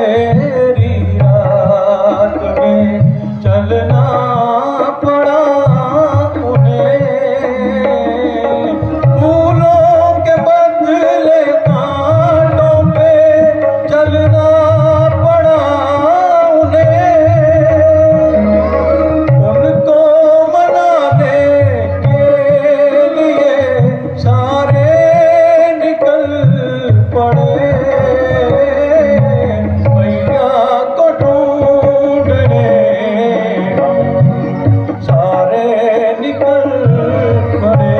अंधेरी रात में चलना पड़ा उन्हें, फूलों के बदले कांटों पे चलना पड़ा उन्हें, उनको मनाने के लिए सारे निकल पड़े, भैया को ढूंढने हम सारे निकल पड़े।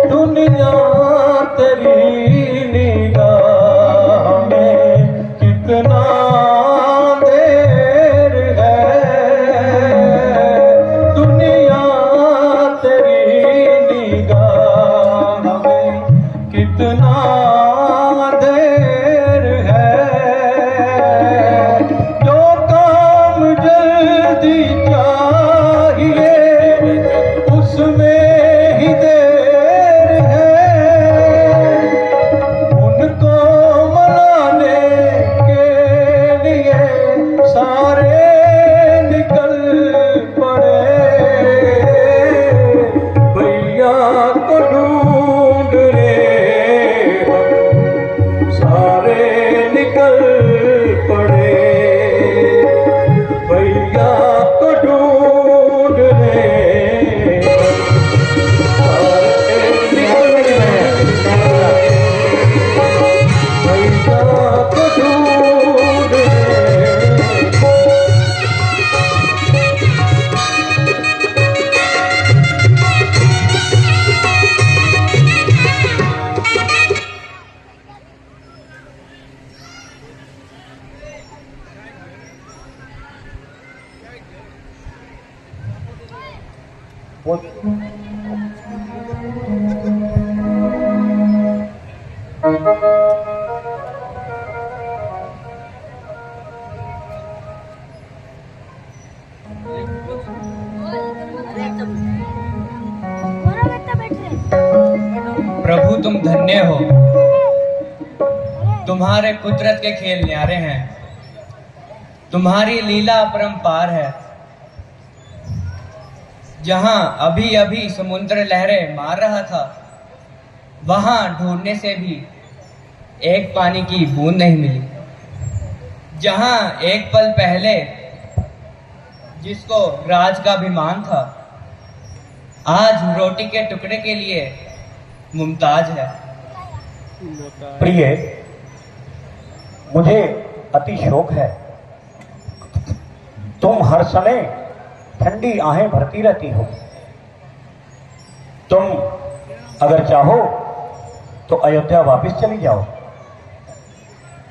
दुनिया तेरी निगाह में कितना देर है, दुनिया तेरी निगाह में कितना देर है, जो काम जल्दी चाहिए उसमें ही देर है, उनको मनाने के लिए सारे निकल पड़े, भैया को ढूंढने हम सारे निकल पड़े, भैया को ढूंढने प्रभु तुम धन्य हो, तुम्हारे कुदरत के खेल न्यारे हैं, तुम्हारी लीला अपरंपार है। जहां अभी अभी समुद्र लहरें मार रहा था, वहां ढूंढने से भी एक पानी की बूंद नहीं मिली। जहां एक पल पहले जिसको राज का अभिमान था, आज रोटी के टुकड़े के लिए मुमताज है। प्रिय, मुझे अति शौक है, तुम हर समय ठंडी आहें भरती रहती हो। तुम अगर चाहो तो अयोध्या वापस चली जाओ,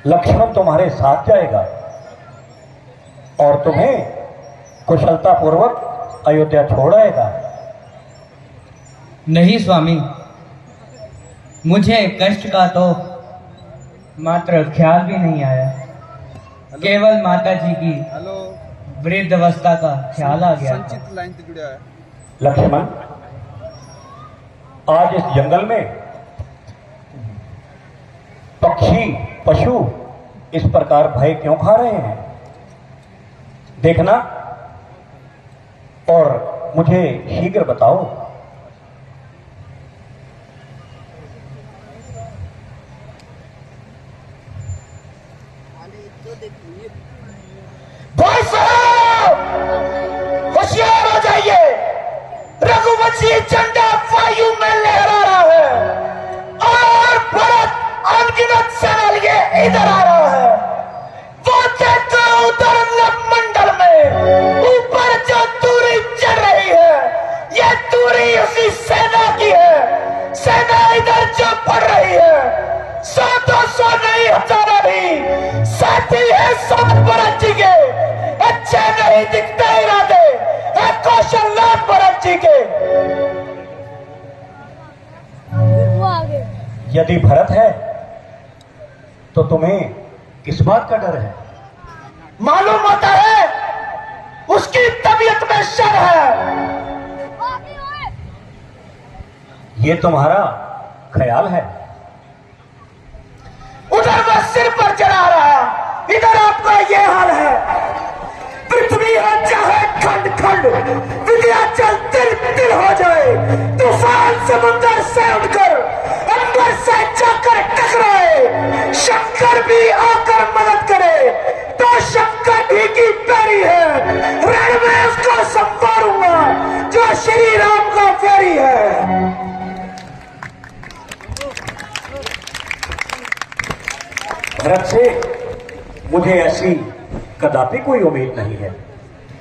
लक्ष्मण तुम्हारे साथ जाएगा और तुम्हें कुशलतापूर्वक अयोध्या छोड़ आएगा। नहीं स्वामी, मुझे कष्ट का तो मात्र ख्याल भी नहीं आया, केवल माता जी की वृद्ध अवस्था का ख्याल आ गया। लक्ष्मण, आज इस जंगल में पक्षी पशु इस प्रकार भय क्यों खा रहे हैं, देखना और मुझे शीघ्र बताओ। भाई साहब, होशियार हो जाइए, रघुवंशी झंडा वायु में लहरा रहा है और भरत अनगिनत सेना लिए इधर आ रहा है। वो देखो उधर नभमंडल में ऊपर जो दूरी चढ़ रही है, ये दूरी उसी सेना की है। सेना इधर जो बढ़ रही है, 100-200 नहीं, नहीं दिखते इरादे है कौशल्यान भरत जी के। यदि भरत है तो तुम्हें किस बात का डर है? मालूम होता है उसकी तबीयत में शर है। ये तुम्हारा ख्याल है। उधर वह सिर पर चढ़ा रहा, इधर आपका ये हाल है। पृथ्वी है चाहे खंड खंड, विंध्याचल तिल तिल हो जाए, तूफान समुद्र से उठकर अंबर से जाकर टकराए, शंकर भी आकर मदद करे तो शंकर भी की पैरी है। रण में उसको संवारूंगा जो श्री राम का फेरी है। भरत से मुझे ऐसी कदापि कोई उम्मीद नहीं है।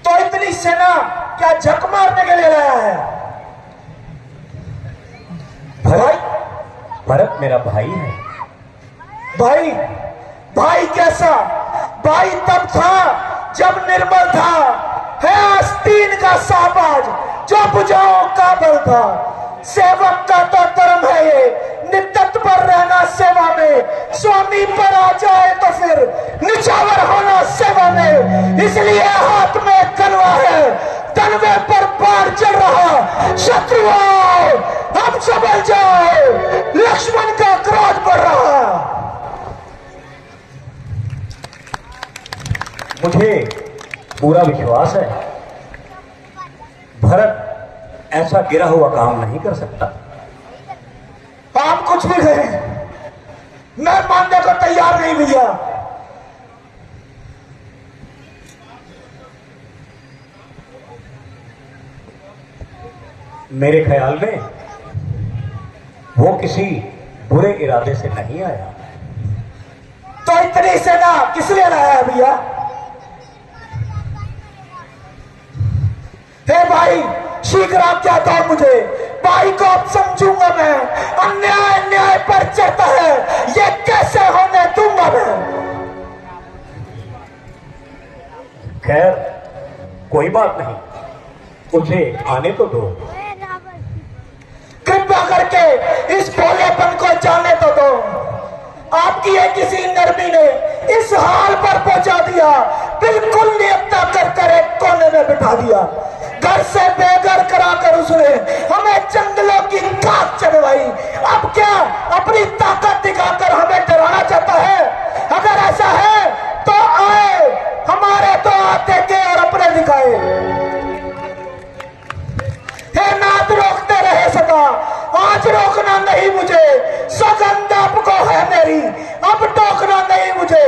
तो इतनी सेना क्या झक मारने के लिए लाया है? भरत मेरा भाई है। भाई भाई कैसा? भाई तब था जब निर्मल था, है आस्तीन का साबाज जो बुझाओ का बल था। सेवक का तो धर्म है ये नित्य पर रहना सेवा में, स्वामी पर आ जाए तो फिर निछावर होना सेवा में। इसलिए हाथ में कलवा है, तनवे पर बाढ़ चल रहा, शत्रुओं हम संभल जाओ, लक्ष्मण का क्रोध बढ़ रहा। मुझे पूरा विश्वास है भरत ऐसा गिरा हुआ काम नहीं कर सकता। आप कुछ भी कहें, मैं मानने को तैयार नहीं भैया। मेरे ख्याल में वो किसी बुरे इरादे से नहीं आया। तो इतनी सेना किस लिए लाया है भैया? हे भाई शीघ्र आप क्या दो मुझे, भाई को अब समझूंगा मैं। अन्याय अन्याय पर चढ़ता है, ये कैसे होने दूंगा मैं। खैर कोई बात नहीं, उसे आने तो दो। कृपा करके इस भोलेपन को जाने तो दो। आपकी ये किसी नरमी ने इस हाल पर पहुंचा दिया, बिल्कुल नियत्ता कर एक कोने में बिठा दिया। घर से बेघर कराकर उसने हमें जंगलों की घास चढ़वाई। अब क्या अपनी ताकत दिखाकर हमें डराना चाहता है? अगर ऐसा है तो आए, हमारे तो आते के और अपने दिखाए। हे नाथ रोकते रहे सदा, आज रोकना नहीं मुझे, सौगंध आपको है मेरी, अब टोकना नहीं मुझे।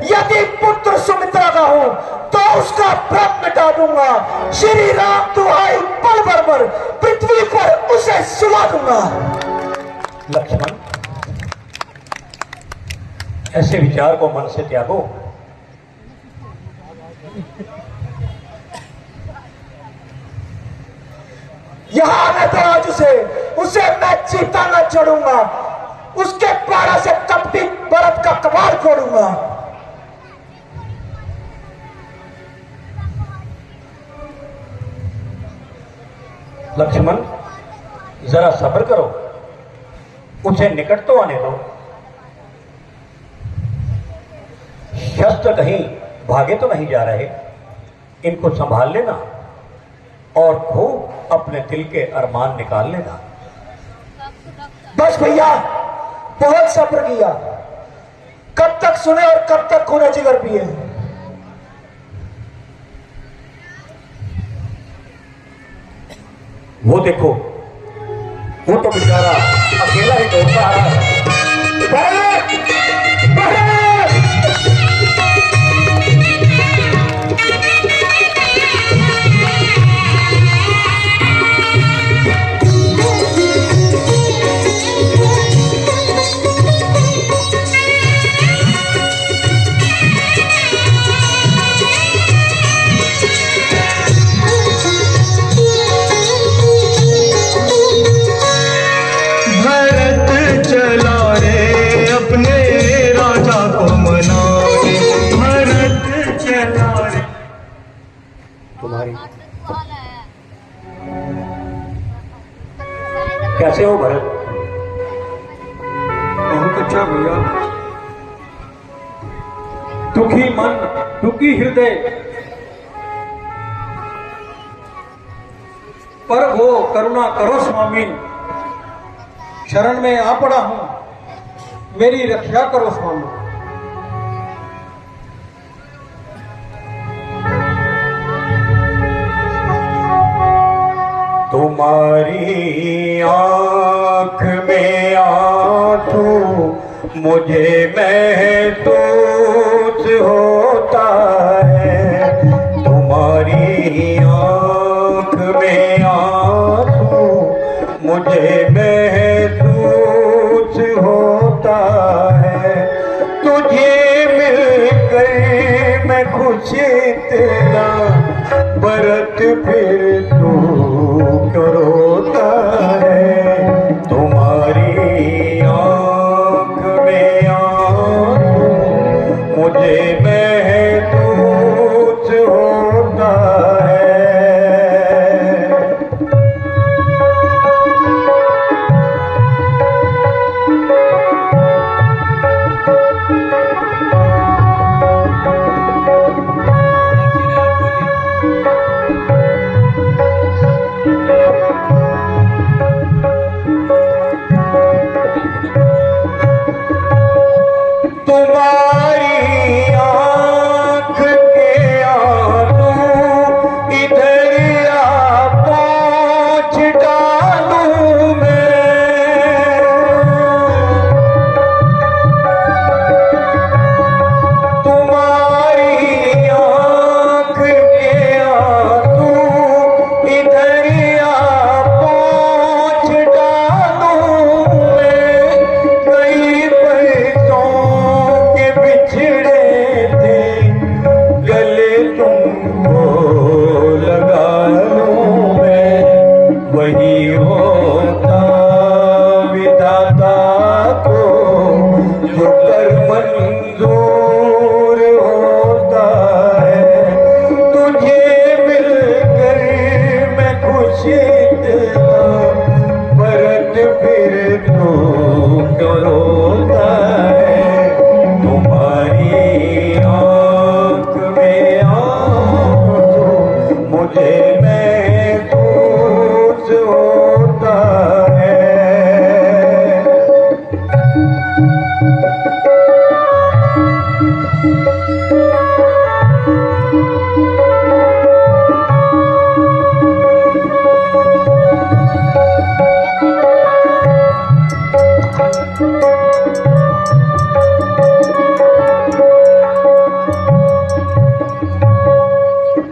यदि पुत्र सुमित्रा का हूं तो उसका भ्रम मिटा दूंगा। श्री राम दुहाई पल भर पृथ्वी पर उसे सुला दूंगा। लक्ष्मण, ऐसे विचार को मन से त्यागो। यहां आने तो आज उसे मैं चीता न चढ़ूंगा, उसके पारा से कपटी भरत का कपाल फोड़ूंगा। लक्ष्मण जरा सब्र करो, उसे निकट तो आने दो। शस्त्र कहीं भागे तो नहीं जा रहे, इनको संभाल लेना और खूब अपने दिल के अरमान निकाल लेना। बस भैया बहुत सब्र किया, कब तक सुने और कब तक खून जिगर पिए। वो देखो, वो तो बेचारा अकेला ही दौड़ता आ रहा है। भरत! भरत! चला अच्छा भैया, दुखी मन दुखी हृदय पर वो करुणा करो स्वामी, शरण में आ पड़ा हूं, मेरी रक्षा करो स्वामी। तुम्हारी आंख में आंसू मुझे महसूस होता है, तुम्हारी आंख में आंसू मुझे महसूस होता है। तुझे मिलकर मैं खुश इतना, बरत फिर तू क्यों रोता है। तुम्हारी आंख में आंसू मुझे महसूस होता है। तुम्हारी आंख के आंसू इधर आ पहुंच डालूं मैं, तुम्हारी आंख के आंसू इधर आ पहुंच डालूं मैं। कई बरसों बिछड़े थे गले तुमको लगा लूं मैं, वही होता विधाता को जो कर मंजूर होता है। तुझे मिलकर मैं खुश इतना, बरत फिर तू क्यों रोता है। तुम्हारी आंख में आंसू मुझे महसूस होता है।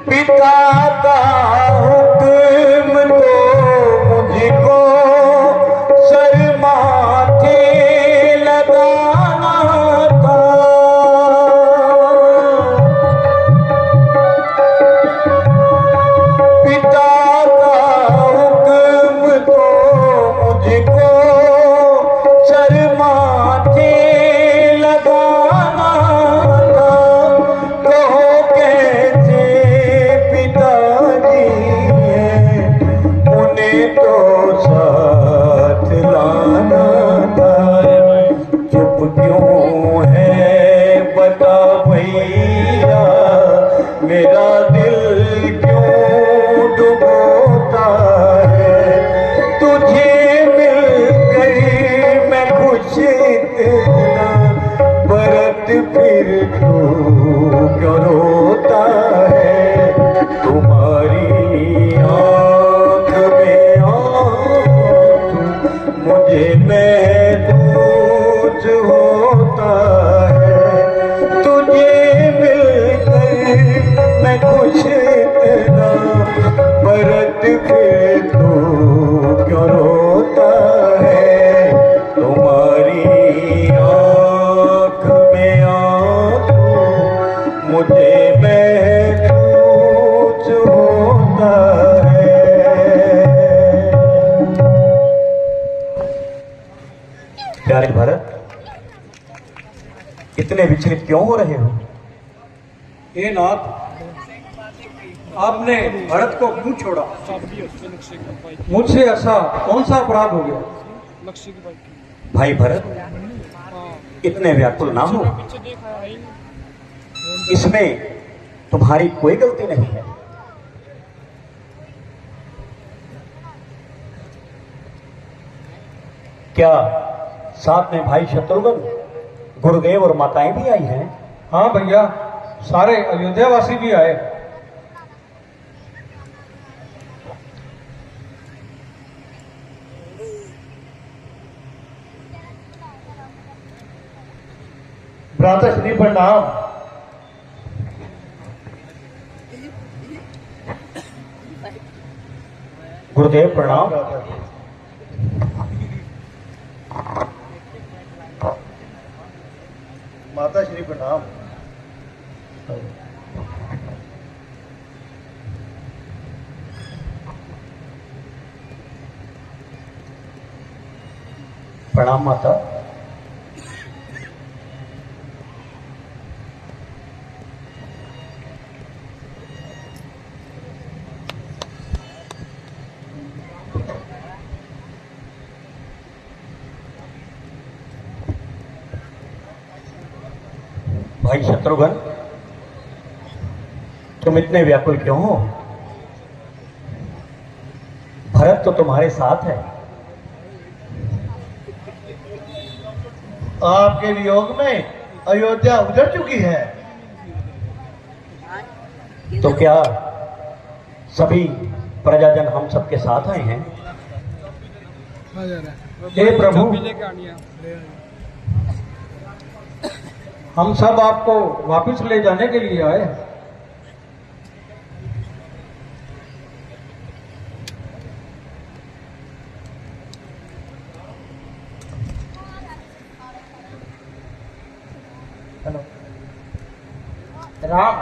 पिता का हुक्म तो मुझको सर माथे लगाना था, पिता का हुक्म तो मुझको सर माथे लगाना था। कहो कैसे पिताजी हैं, उन्हें तो साथ लाना था। चुप क्यों है बता भैया, मेरा दिल क्यों डुबोता है। तुझे मिलकर मैं खुश इतना, बरत फिर तू क्यों रोता है। तुम्हारी आंख में आंसू मुझे महसूस होता है। तुझे मिलकर मैं खुश इतना, बरत फिर तू क्यों रोता है। तुम्हारी आंख में आंसू मुझे महसूस होता है। प्यारे भारत, इतने विचलित क्यों हो रहे हो? हे नाथ, आपने भरत को क्यों छोड़ा? मुझसे ऐसा कौन सा अपराध हो गया? भाई भरत, इतने व्याकुल ना हो, इसमें तुम्हारी कोई गलती नहीं है। क्या साथ में भाई शत्रुघ्न, गुरुदेव और माताएं भी आई हैं? हाँ भैया, सारे अयोध्यावासी भी आए। भ्राताश्री प्रणाम। गुरुदेव प्रणाम। माता श्री प्रणाम। प्रणाम माता। भाई शत्रुघ्न, तुम इतने व्याकुल क्यों हो? भरत तो तुम्हारे साथ है। आपके वियोग में अयोध्या उजड़ चुकी है। तो क्या सभी प्रजाजन हम सबके साथ आए हैं? हे प्रभु, हम सब आपको वापस ले जाने के लिए आए हैं। राम,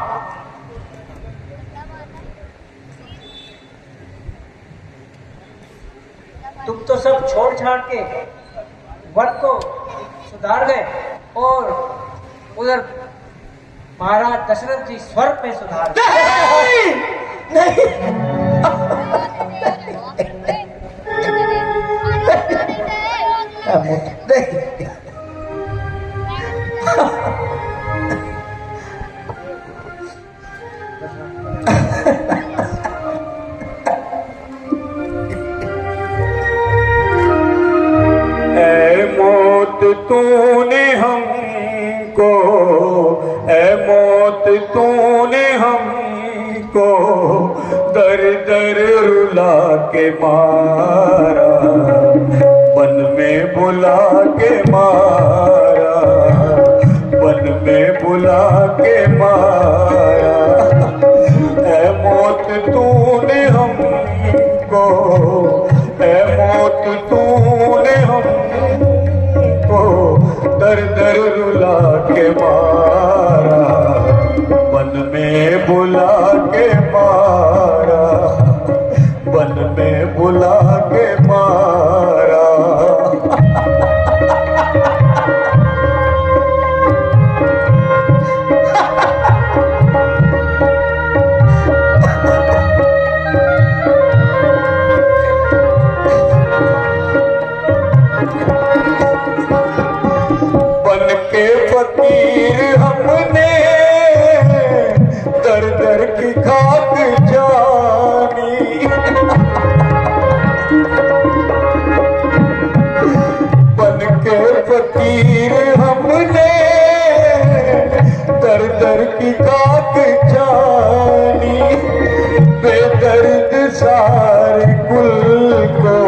तुम तो सब छोड़ छाड़ के वन को सुधार गए और उधर महाराज दशरथ जी स्वर्ग पे सुधार गए। ऐ मौत तूने हमको, ऐ मौत तूने हमको दर दर रुला के मारा, वन में बुला के मारा, वन में बुला के मारा। ऐ मौत तूने हमको, ऐ मौत तूने हमको दर दर रुला के मारा, वन में बुला के मारा, वन में बुला के मारा। बन के फकीर हमने दर दर की खाक जानी, बन के फकीर हमने दर दर की खाक जानी। बेदर्द सारे कुल को,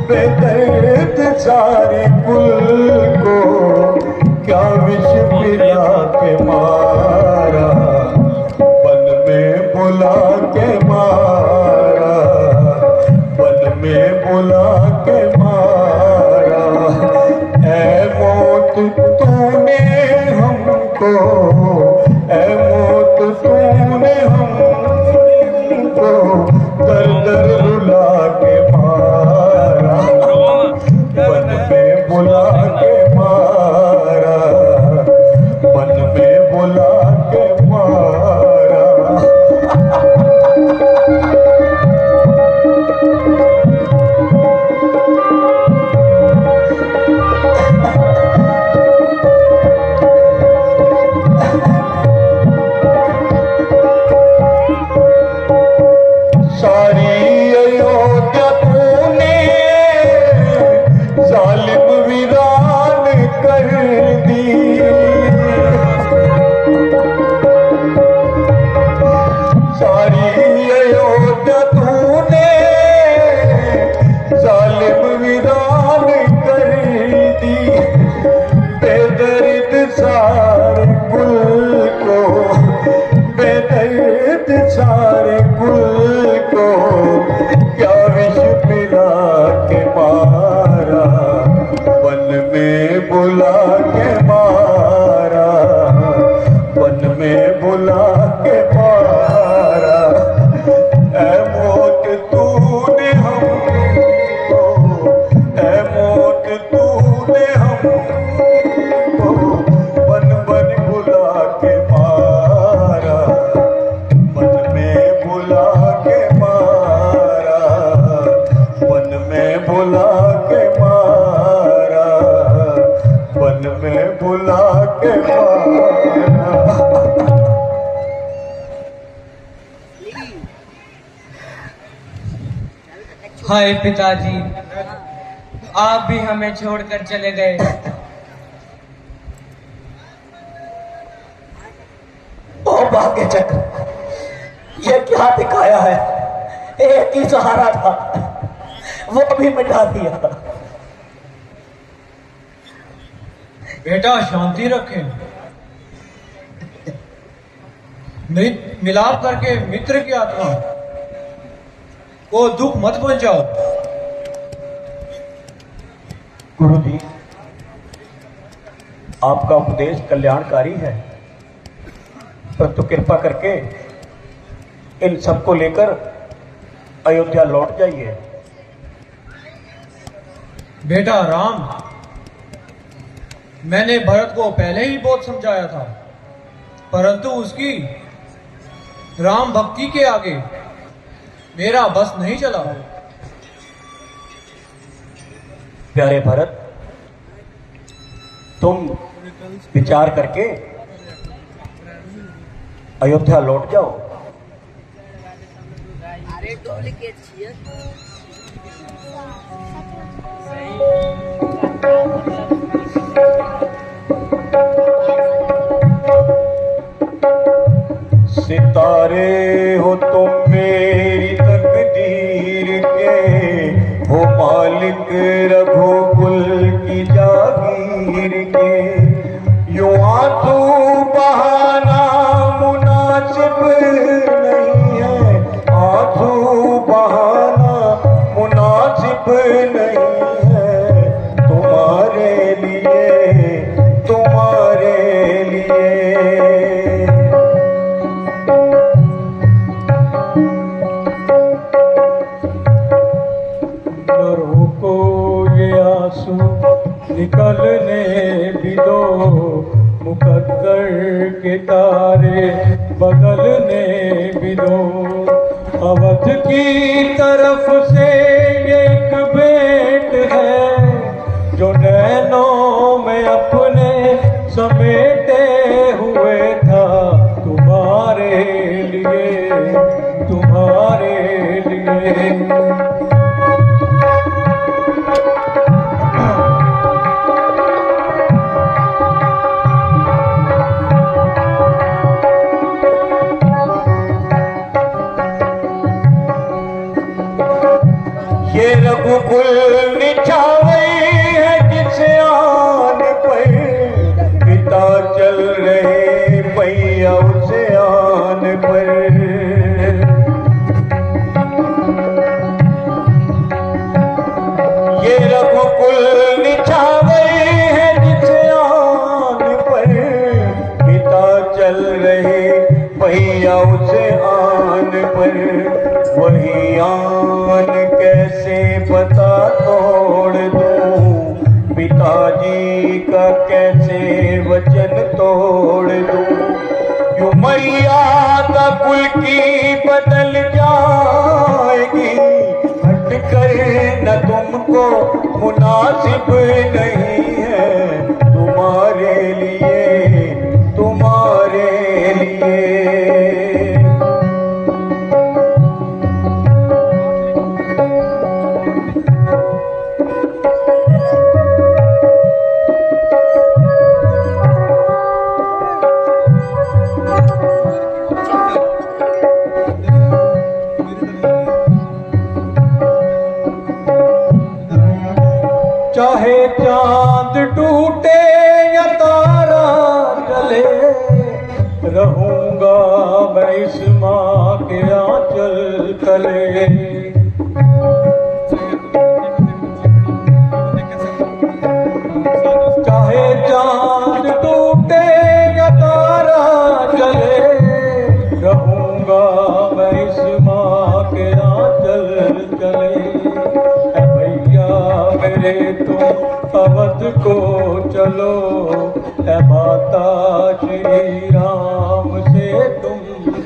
बेदर्द सारे कुल को क्या विष पिला के मारा, वन में बुला के मारा, वन में बुला के मारा। ऐ मौत तूने हमको, ऐ मौत तूने हमको दर दर रुला के मारा, वन में बुला के मारा, वन में बुला कर दी। सारी अयोध्या तूने जालिम वीरान कर दी। बेदर्द सारे कुल को, बेदर्द सारे कुल को क्या विष पिला के मारा, वन में बुला के मारा, वन में बुला के मारा। ऐ मौत तूने हमको, ऐ मौत तूने हमको वन वन बुला के मारा, वन में बुला के मारा, वन में बुला के मारा, वन में बुला के मारा। हाय पिताजी, आप भी हमें छोड़कर चले गए। ओ भाग्य चक्र, ये क्या दिखाया है? एक ही सहारा था, वो भी मिटा दिया। बेटा शांति रखें, मिलाप करके मित्र की आत्मा को दुख मत पहुंचाओ। गुरु जी, आपका उपदेश कल्याणकारी है, परंतु कृपा करके इन सबको लेकर अयोध्या लौट जाइए। बेटा राम, मैंने भरत को पहले ही बहुत समझाया था, परंतु उसकी राम भक्ति के आगे मेरा बस नहीं चला। प्यारे भरत, तुम विचार करके अयोध्या लौट जाओ। सितारे हो तुम मेरी तकदीर के, हो मालिक रघुकुल की जागीर के। यूं आंसू बहाना मुनासिब नहीं है, आंसू बहाना मुनासिब नहीं है, तुम्हारे लिए, तुम्हारे लिए। रोको ये आंसू निकलने भी दो, मुकद्दर के तारे बदलने भी दो। अवध की तरफ से ये एक भेंट है, जो नैनों में अपने समेटे हुए था, तुम्हारे लिए, तुम्हारे लिए। ये रघुकुल निछावे है जिस आन पर, पिता चल रहे पैया उस आन पर। ये रघुकुल निछावे है जिस आन पर, पिता चल रहे पैया उस आन पर। वही आन कैसे पता तोड़ दूं, पिताजी का कैसे वचन तोड़ दूं। यूं मर्यादा कुल की बदल जाएगी, हट कर न तुमको मुनासिब नहीं है, तुम्हारे लिए, तुम्हारे लिए। टूटे या तारा जले, रहूंगा मैं इस माँ के आंचल तले। चाहे चांद टूटे या तारा जले, रहूंगा मैं इस माँ के आंचल तले। ऐ भैया मेरे तुम अवध को चलो, ऐ माता श्री राम से तुम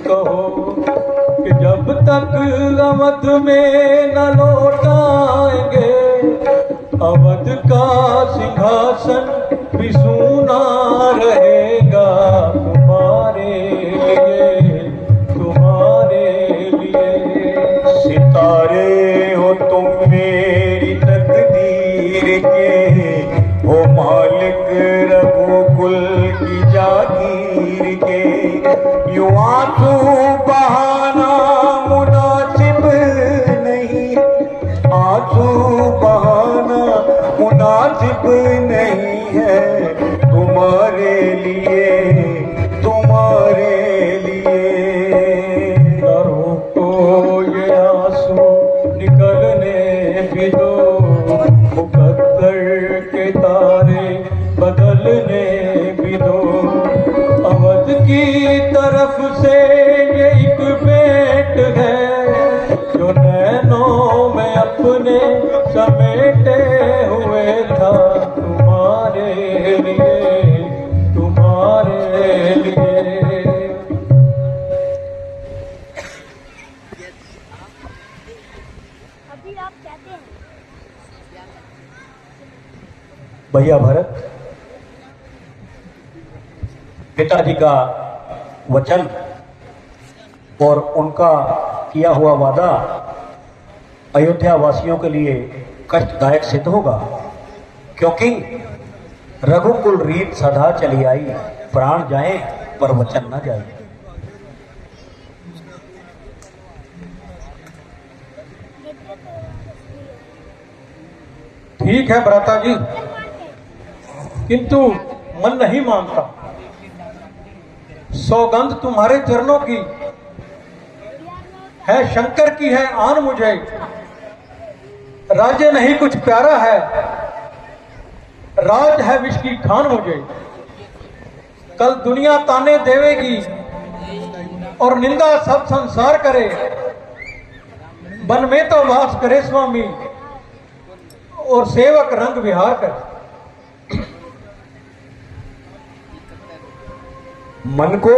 कहो कि जब तक अवध में न लौटाएंगे, अवध का सिंहासन भी सूना रहेगा तुम्हारे लिए, तुम्हारे लिए। सितारे हो तुम मेरी तकदीर के, हो मालिक रघुकुल की जागीर के। यूं आंसू बहाना मुनासिब नहीं, आंसू बहाना मुनासिब नहीं है तुम्हारे लिए, तुम्हारे लिए। करो को ये आंसू निकलने भी दो, मुकद्दर के तारे बदलने भी दो। अवध की तरफ से ये एक भेंट है, जो नैनों में अपने समेटे हुए था तुम्हारे लिए, तुम्हारे लिए। अभी आप कहते हैं भैया भरत, पिताजी का वचन और उनका किया हुआ वादा अयोध्या वासियों के लिए कष्टदायक सिद्ध होगा, क्योंकि रघुकुल रीत सदा चली आई, प्राण जाए पर वचन न जाए। ठीक है भ्राता जी, किंतु मन नहीं मानता। सौगंध तुम्हारे चरणों की है, शंकर की है आन मुझे। राज्य नहीं कुछ प्यारा है, राज है विष की खान मुझे। कल दुनिया ताने देवेगी और निंदा सब संसार करे, वन में तो वास करे स्वामी और सेवक रंग विहार करे। मन को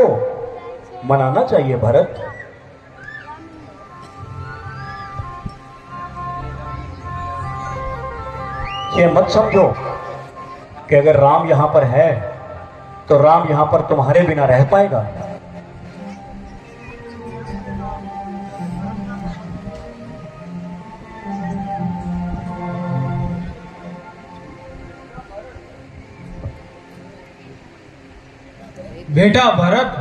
मनाना चाहिए भरत। ये मत समझो कि अगर राम यहां पर है तो राम यहां पर तुम्हारे बिना रह पाएगा। बेटा भरत,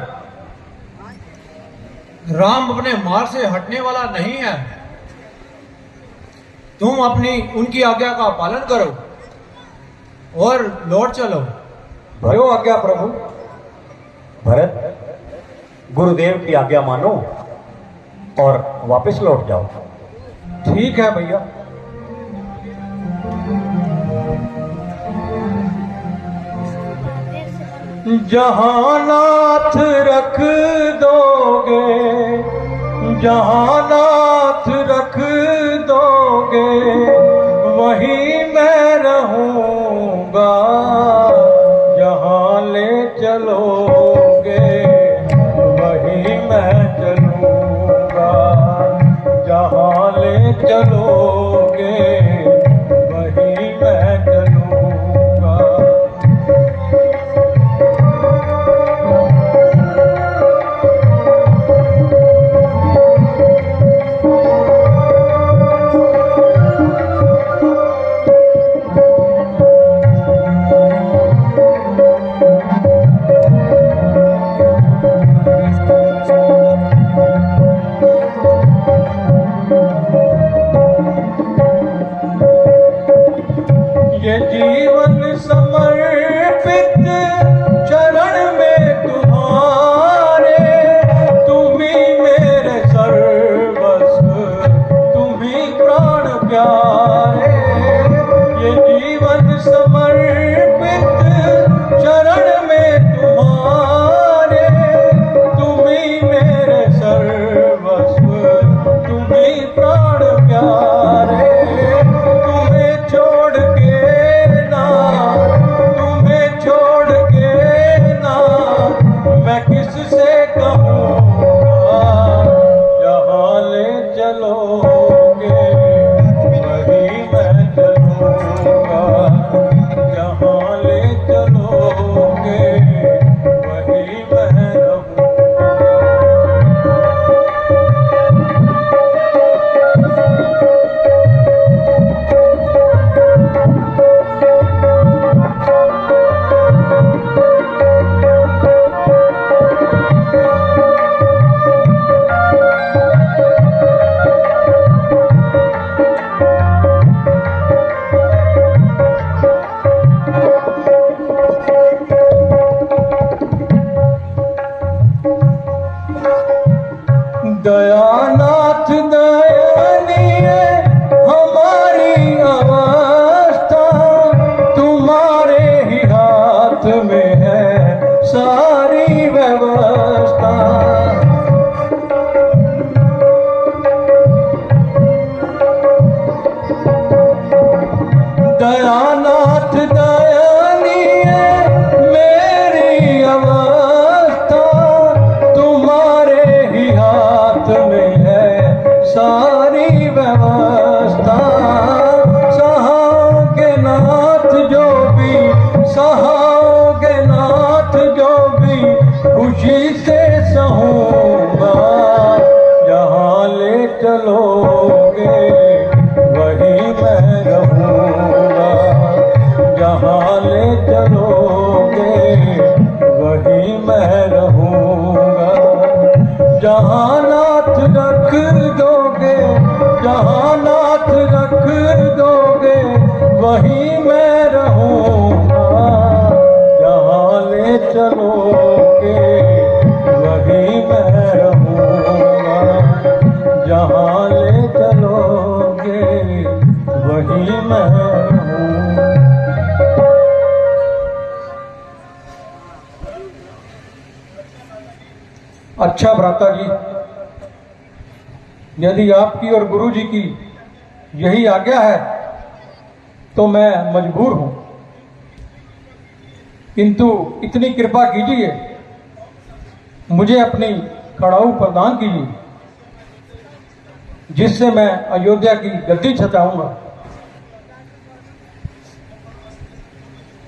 राम अपने मार्ग से हटने वाला नहीं है। तुम अपनी उनकी आज्ञा का पालन करो और लौट चलो। भयो आज्ञा प्रभु। भरत, गुरुदेव की आज्ञा मानो और वापस लौट जाओ। ठीक है भैया। जहां नाथ रख दोगे, जहां नाथ रख दोगे, वहीं मैं रहूंगा। जहां ले चलोगे वहीं मैं चलूंगा। जहां ले चलोगे वहीं मैं चलूंगा। चलोगे वही मैं रहूंगा। दयानाथ दयानीय हमारी अवस्था, तुम्हारे ही हाथ में है सारी व्यवस्था। दयानाथ दयानीय मेरी अवस्था, तुम्हारे ही हाथ में है सारी व्यवस्था। सहाओगे नाथ जो भी, सहाओगे नाथ जो भी, खुशी से सहूंगा। जहाँ ले चलोगे वही मैं रहूंगा। जहाँ ले चलोगे वही मैं रहूंगा। जहाँ नाथ रख दोगे, जहाँ नाथ रख दोगे वही मैं रहूंगा। जहाँ ले चलोगे वही मैं रहूंगा। जहाँ ले चलोगे वही मैं रहूंगा। अच्छा भ्राता जी, यदि आपकी और गुरु जी की यही आज्ञा है तो मैं मजबूर हूं, किंतु इतनी कृपा कीजिए, मुझे अपनी खड़ाऊ प्रदान कीजिए, जिससे मैं अयोध्या की गद्दी छताऊंगा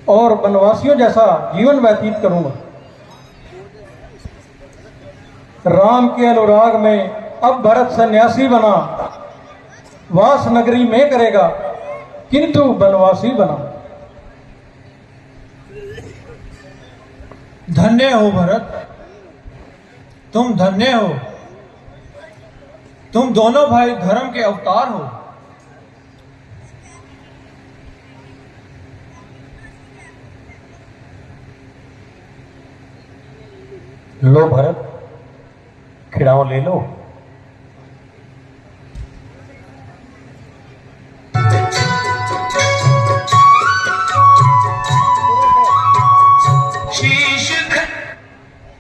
और वनवासियों जैसा जीवन व्यतीत करूंगा। राम के अनुराग में अब भरत सन्यासी बना, वास नगरी में करेगा किंतु वनवासी बना। धन्य हो भरत, तुम धन्य हो। तुम दोनों भाई धर्म के अवतार हो। लो भरत, खिड़ाओ ले लो।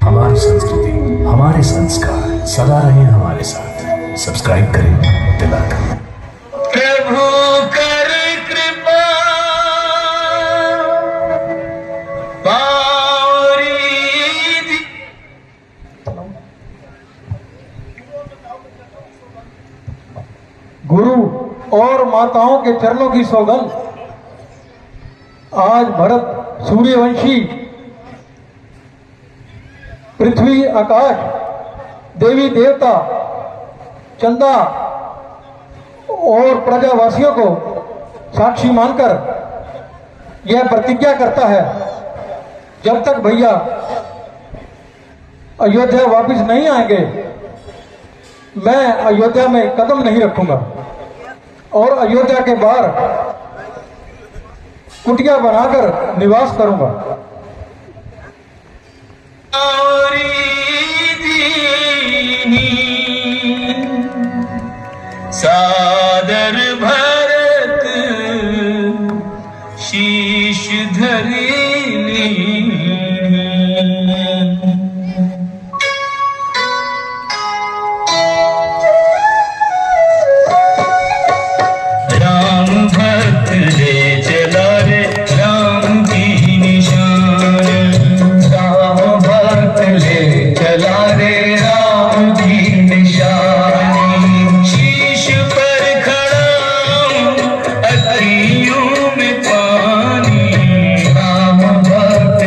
हमारी संस्कृति, हमारे संस्कार सदा रहे हमारे साथ। सब्सक्राइब करें तिलक। प्रभु कर कृपा पावरी दी। गुरु और माताओं के चरणों की सौगंध, आज भरत सूर्यवंशी, पृथ्वी आकाश, देवी देवता, चंदा और प्रजावासियों को साक्षी मानकर यह प्रतिज्ञा करता है, जब तक भैया अयोध्या वापस नहीं आएंगे मैं अयोध्या में कदम नहीं रखूंगा और अयोध्या के बाहर कुटिया बनाकर निवास करूंगा। सादर भरत शीश धरी राम भक्त ले चला रे राम की निशान। राम भक्त ले चला रे राम की निशानी। शीश पर खड़ा अखियों में पानी। राम भक्त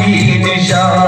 की निशान